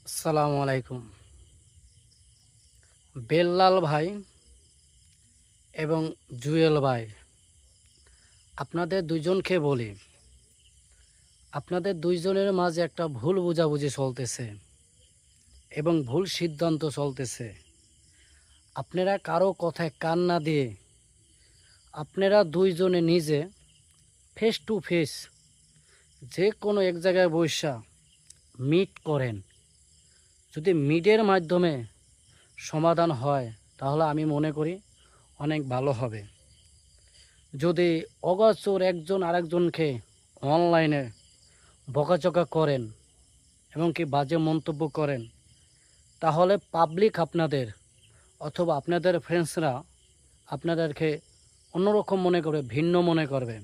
আসসালামু আলাইকুম। বেল্লাল ভাই এবং জুয়েল ভাই, আপনাদের দুইজনকে বলি, আপনাদের দুইজনের মাঝে একটা ভুল বোঝাবুঝি চলতেছে এবং ভুল সিদ্ধান্ত চলতেছে। আপনারা কারো কথায় কান না দিয়ে আপনারা দুইজনে নিজে ফেস টু ফেস যে কোনো এক জায়গায় বৈশা মিট করেন। যদি মিটের মাধ্যমে সমাধান হয় তাহলে আমি মনে করি অনেক ভালো হবে। যদি অগোচর একজন আরেকজনকে অনলাইনে বকাঝকা করেন এবং কি বাজে মন্তব্য করেন, তাহলে পাবলিক আপনাদের অথবা আপনাদের ফ্রেন্ডসরা আপনাদেরকে অন্যরকম মনে করবে, ভিন্ন মনে করবে।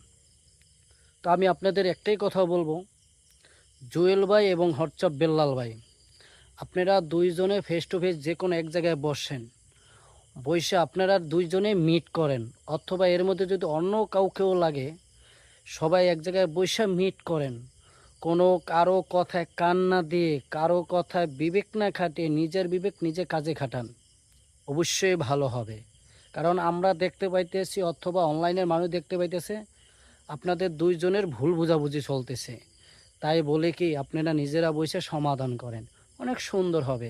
তো আমি আপনাদের একটাই কথা বলবো, জুয়েল ভাই এবং হরচপ বেল্লাল ভাই, আপনারা দুইজনে ফেস টু ফেস যে কোনো এক জায়গায় বসেন, বসে আপনারা দুইজনে মিট করেন, অথবা এর মধ্যে যদি অন্য কাউকেও লাগে সবাই এক জায়গায় বসে মিট করেন। কোনো কারো কথায় কান না দিয়ে, কারো কথায় বিবেক না খাটিয়ে নিজের বিবেক নিজে কাজে খাটান, অবশ্যই ভালো হবে। কারণ আমরা দেখতে পাইতেছি অথবা অনলাইনের মানুষ দেখতে পাইতেছে আপনাদের দুইজনের ভুল বোঝাবুঝি চলতেছে। তাই বলে কি আপনারা নিজেরা বসে সমাধান করেন, অনেক সুন্দর হবে।